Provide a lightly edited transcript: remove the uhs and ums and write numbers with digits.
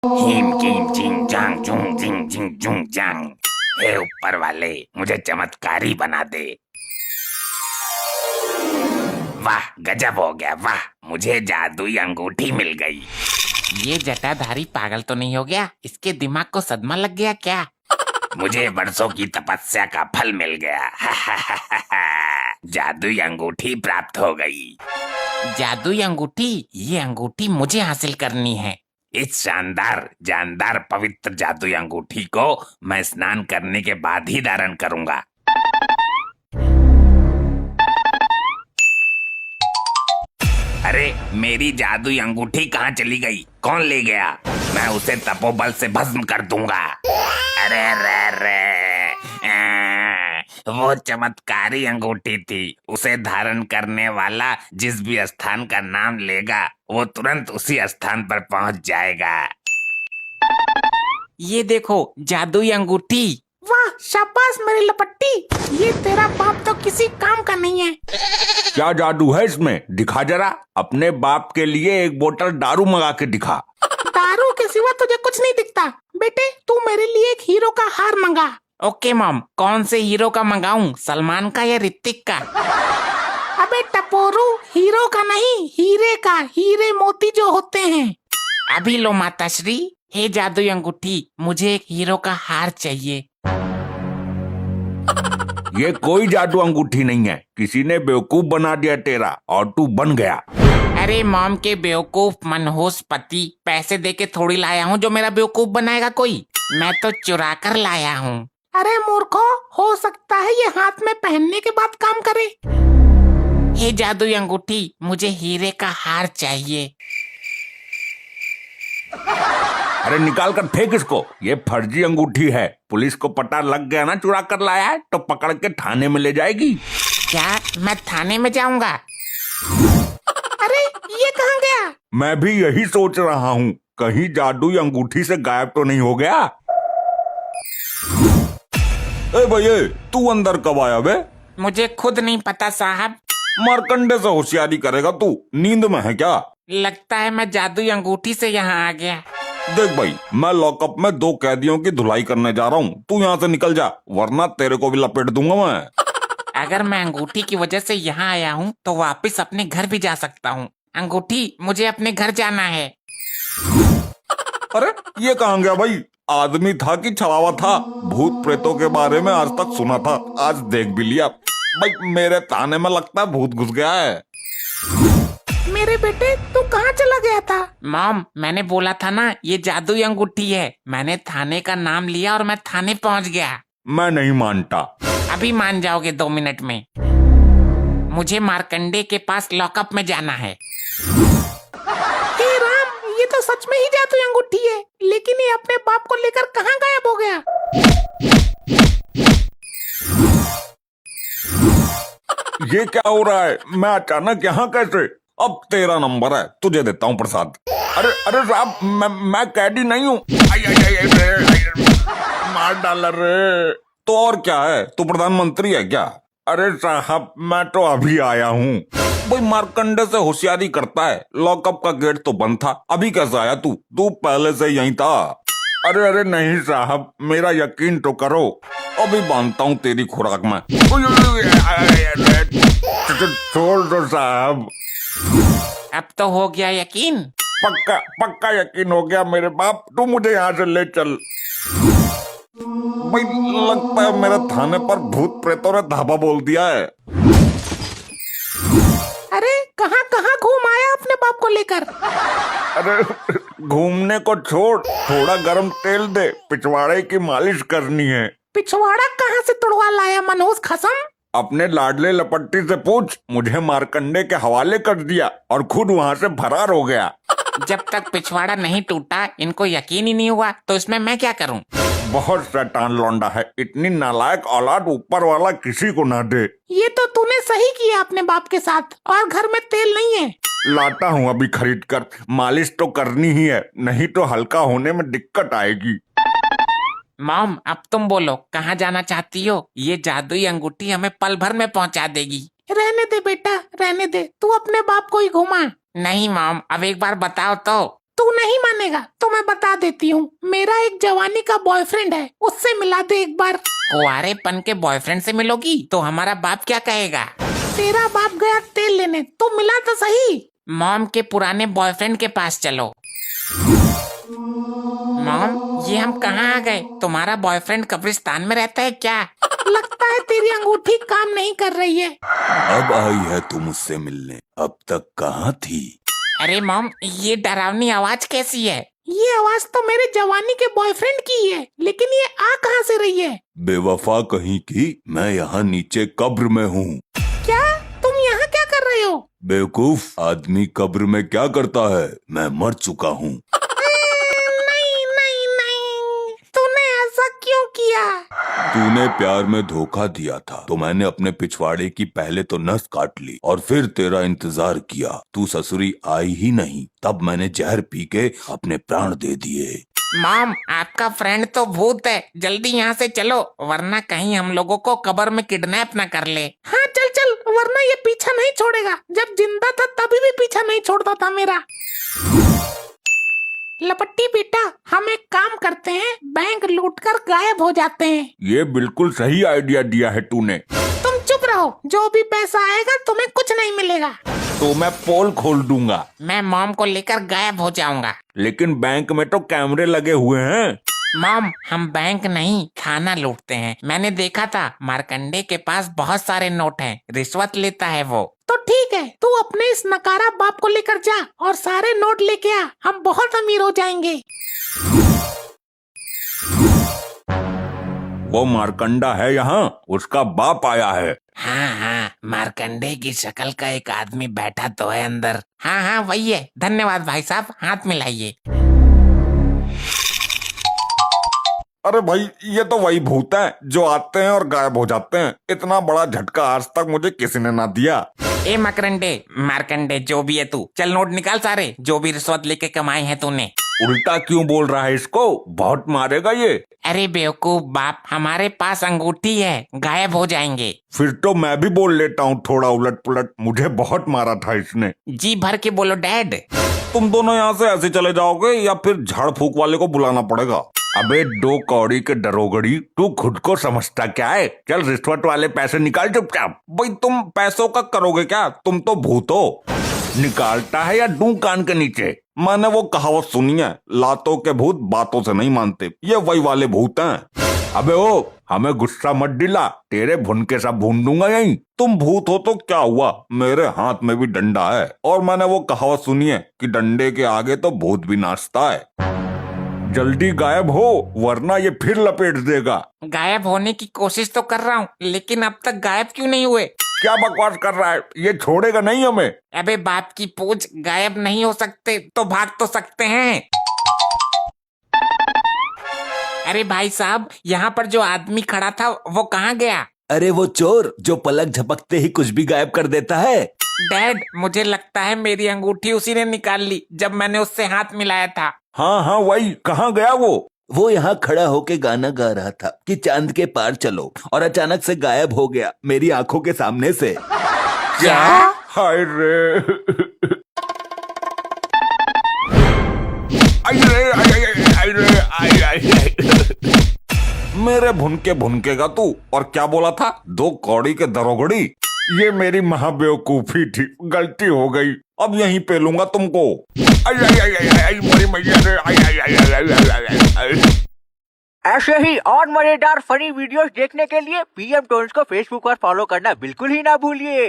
Him किम चिंग चांग चुंग चिंग चिंग चुंग चांग। हे ऊपर वाले, मुझे चमत्कारी बना दे। वाह, गजब हो गया, वाह, मुझे जादुई अंगूठी मिल गई। ये जटाधारी पागल तो नहीं हो गया? इसके दिमाग को सदमा लग गया क्या? मुझे बरसों की तपस्या का फल मिल गया। जादुई अंगूठी प्राप्त हो गई। जादुई अंगूठी? ये अंगूठी मुझे हासिल करनी है। इस शानदार जानदार पवित्र जादुई अंगूठी को मैं स्नान करने के बाद ही धारण करूंगा। अरे, मेरी जादुई अंगूठी कहाँ चली गई? कौन ले गया? मैं उसे तपोबल से भस्म कर दूंगा। अरे रे रे, वो चमत्कारी अंगूठी थी। उसे धारण करने वाला जिस भी स्थान का नाम लेगा, वो तुरंत उसी स्थान पर पहुंच जाएगा। ये देखो, जादुई अंगूठी। वाह, शाबाश मेरी लपट्टी। ये तेरा बाप तो किसी काम का नहीं है। क्या जादू है इसमें? दिखा जरा। अपने बाप के लिए एक बोतल दारू मंगा के दिखा। दारू के सिवा तुझे कुछ नहीं दिखता। बेटे, तू मेरे लिए एक हीरो का हार मंगा। ओके मॉम, कौन से हीरो का मंगाऊं? सलमान का या ऋतिक का? अबे टपोरू, हीरो का नहीं, हीरे का। हीरे मोती जो होते हैं। अभी लो माताश्री। हे जादुई अंगूठी, मुझे एक हीरो का हार चाहिए। ये कोई जादू अंगूठी नहीं है। किसी ने बेवकूफ बना दिया तेरा और तू बन गया। अरे मॉम के बेवकूफ मनहूस पति, पैसे देके थोड़ी लाया हूँ जो मेरा बेवकूफ बनाएगा कोई। मैं तो चुरा कर लाया हूँ। अरे मूर्खो, हो सकता है ये हाथ में पहनने के बाद काम करे। हे जादुई अंगूठी, मुझे हीरे का हार चाहिए। अरे निकाल कर फेंक इसको। ये फर्जी अंगूठी है। पुलिस को पता लग गया ना चुरा कर लाया है, तो पकड़ के थाने में ले जाएगी। क्या मैं थाने में जाऊंगा? अरे ये कहाँ गया? मैं भी यही सोच रहा हूँ, कहीं जादुई अंगूठी से गायब तो नहीं हो गया। ए भैया, तू अंदर कब आया बे? मुझे खुद नहीं पता साहब। मारकंडे से होशियारी करेगा तू? नींद में है क्या? लगता है मैं जादुई अंगूठी से यहाँ आ गया। देख भाई, मैं लॉकअप में 2 कैदियों की धुलाई करने जा रहा हूँ। तू यहाँ से निकल जा, वरना तेरे को भी लपेट दूंगा मैं। अगर मैं अंगूठी की वजह से यहाँ आया हूँ तो वापस अपने घर भी जा सकता हूँ। अंगूठी, मुझे अपने घर जाना है। अरे ये कहाँ गया भाई? आदमी था कि छलावा था? भूत प्रेतों के बारे में आज तक सुना था, आज देख भी लिया। भाई मेरे ताने में लगता है भूत घुस गया है। मेरे बेटे, तू कहाँ चला गया था? मॉम, मैंने बोला था ना ये जादुई अंगूठी है। मैंने थाने का नाम लिया और मैं थाने पहुँच गया। मैं नहीं मानता। अभी मान जाओगे 2 मिनट में। मुझे मार्कंडे के पास लॉकअप में जाना है। हे राम, ये तो सच में ही जादुई अंगूठी है। लेकिन ये अपने बाप को लेकर कहाँ गायब हो गया? ये क्या हो रहा है? मैं अचानक यहाँ कैसे? अब तेरा नंबर है, तुझे देता हूँ प्रसाद। अरे अरे साहब, मैं कैदी नहीं हूँ। मार डाला रे। तो और क्या है, तू प्रधानमंत्री है क्या? अरे साहब, मैं तो अभी आया हूँ। भाई मार्कंडे से होशियारी करता है। लॉकअप का गेट तो बंद था, अभी कैसे आया तू? तू पहले से यहीं था। अरे अरे नहीं साहब, मेरा यकीन तो करो, अभी बांधता हूँ तेरी खुराक में। छोड़ दो साहब। अब तो हो गया यकीन? पक्का पक्का यकीन हो गया मेरे बाप। तू मुझे यहाँ से ले चल। भाई लगता है मेरे थाने पर भूत प्रेतों ने धाबा बोल दिया है। अरे कहाँ कहाँ घूम आया अपने बाप को लेकर? अरे घूमने को छोड़, थोड़ा गरम तेल दे, पिछवाड़े की मालिश करनी है। पिछवाड़ा कहाँ से तुड़वा लाया मनहूस खसम? अपने लाडले लपट्टी से पूछ, मुझे मारकंडे के हवाले कर दिया और खुद वहाँ से फरार हो गया। जब तक पिछवाड़ा नहीं टूटा इनको यकीन ही नहीं हुआ, तो इसमें मैं क्या करूं? बहुत शैतान लौंडा है। इतनी नालायक औलाद ऊपर वाला किसी को ना दे। ये तो तूने सही किया अपने बाप के साथ। और घर में तेल नहीं है? लाता हूँ अभी खरीद कर। मालिश तो करनी ही है, नहीं तो हल्का होने में दिक्कत आएगी। मॉम, अब तुम बोलो, कहाँ जाना चाहती हो? ये जादुई अंगूठी हमें पल भर में पहुँचा देगी। रहने दे बेटा, रहने दे। तू अपने बाप को ही घुमा। नहीं मॉम, अब एक बार बताओ तो। तू नहीं मानेगा तो मैं बता देती हूँ। मेरा एक जवानी का बॉयफ्रेंड है, उससे मिला दे एक बार। कुंवारेपन के बॉयफ्रेंड से मिलोगी तो हमारा बाप क्या कहेगा? तेरा बाप गया तेल लेने, तो मिला तो सही। मॉम के पुराने बॉयफ्रेंड के पास चलो। मॉम, ये हम कहाँ आ गए? तुम्हारा बॉयफ्रेंड कब्रिस्तान में रहता है क्या? लगता है तेरी अंगूठी काम नहीं कर रही है। अब आई है तू मुझसे मिलने, अब तक कहाँ थी? अरे मॉम, ये डरावनी आवाज कैसी है? ये आवाज तो मेरे जवानी के बॉयफ्रेंड की है, लेकिन ये आ कहाँ से रही है? बेवफा कहीं की, मैं यहाँ नीचे कब्र में हूँ। क्या तुम यहाँ क्या कर रहे हो? बेवकूफ, आदमी कब्र में क्या करता है? मैं मर चुका हूँ। नहीं नहीं नहीं, तूने ऐसा क्यों किया? तूने प्यार में धोखा दिया था तो मैंने अपने पिछवाड़े की पहले तो नस काट ली और फिर तेरा इंतजार किया। तू ससुरी आई ही नहीं, तब मैंने जहर पी के अपने प्राण दे दिए। मॉम, आपका फ्रेंड तो भूत है, जल्दी यहाँ से चलो वरना कहीं हम लोगों को कब्र में किडनैप न कर ले। हाँ चल चल, वरना ये पीछा नहीं छोड़ेगा। जब जिंदा था तभी भी पीछा नहीं छोड़ता था मेरा। लपट्टी बेटा, हम एक काम करते हैं, बैंक लूटकर गायब हो जाते हैं। ये बिल्कुल सही आइडिया दिया है तूने। तुम चुप रहो, जो भी पैसा आएगा तुम्हें कुछ नहीं मिलेगा। तो मैं पोल खोल दूंगा। मैं मॉम को लेकर गायब हो जाऊंगा। लेकिन बैंक में तो कैमरे लगे हुए हैं। मॉम, हम बैंक नहीं खाना लूटते हैं। मैंने देखा था, मार्कंडे के पास बहुत सारे नोट हैं, रिश्वत लेता है वो। तो ठीक है, तू अपने इस नकारा बाप को लेकर जा और सारे नोट लेके आ, हम बहुत अमीर हो जाएंगे। वो मार्कंडा है यहाँ, उसका बाप आया है। हाँ हाँ, मार्कंडे की शक्ल का एक आदमी बैठा तो है अंदर। हाँ हाँ वही है। धन्यवाद भाई साहब, हाथ मिलाइए। अरे भाई, ये तो वही भूत है जो आते हैं और गायब हो जाते हैं। इतना बड़ा झटका आज तक मुझे किसी ने ना दिया। ए मकरंडे, मार्कंडे, जो भी है तू, चल नोट निकाल सारे, जो भी रिश्वत लेके कमाए हैं तूने। उल्टा क्यों बोल रहा है इसको? बहुत मारेगा ये। अरे बेवकूफ बाप, हमारे पास अंगूठी है, गायब हो जाएंगे। फिर तो मैं भी बोल लेता हूँ थोड़ा उलट पुलट। मुझे बहुत मारा था इसने। जी भर के बोलो डैड। तुम दोनों यहाँ से ऐसे चले जाओगे या फिर झाड़ फूक वाले को बुलाना पड़ेगा? अबे दो कौड़ी के डरोगड़ी, तू खुद को समझता क्या है? चल रिश्वत वाले पैसे निकाल चुपचाप। भाई तुम पैसों का करोगे क्या? तुम तो भूत हो। निकालता है या दूं कान के नीचे? मैंने वो कहावत सुनी है, लातों के भूत बातों से नहीं मानते। ये वही वाले भूत हैं। अबे ओ, हमें गुस्सा मत दिला, तेरे भुनके सा भून दूंगा यहीं। तुम भूत हो तो क्या हुआ, मेरे हाथ में भी डंडा है। और मैंने वो कहावत सुनी है कि डंडे के आगे तो भूत भी नाचता है। जल्दी गायब हो वरना ये फिर लपेट देगा। गायब होने की कोशिश तो कर रहा हूँ, लेकिन अब तक गायब क्यों नहीं हुए? क्या बकवास कर रहा है? ये छोड़ेगा नहीं हमें। अबे बाप की पूछ, गायब नहीं हो सकते तो भाग तो सकते हैं। अरे भाई साहब, यहाँ पर जो आदमी खड़ा था वो कहाँ गया? अरे वो चोर जो पलक झपकते ही कुछ भी गायब कर देता है। डैड, मुझे लगता है मेरी अंगूठी उसी ने निकाल ली जब मैंने उससे हाथ मिलाया था। हाँ हाँ वही, कहाँ गया वो यहाँ खड़ा होके गाना गा रहा था कि चांद के पार चलो, और अचानक से गायब हो गया मेरी आंखों के सामने से। क्या? हाय रे, आई रे, आई रे, आई। मेरे भुनके का तू। और क्या बोला था? दो कौड़ी के दरोगड़ी। ये मेरी महाबेवकूफी थी, गलती हो गई। अब यहीं पे लूंगा तुमको। आई आई आई आई आई मेरी मैया रे, आई आई आई आई आई आई। ऐसे ही और मजेदार फनी वीडियोस देखने के लिए PM टोन्स को फेसबुक पर फॉलो करना बिल्कुल ही ना भूलिए।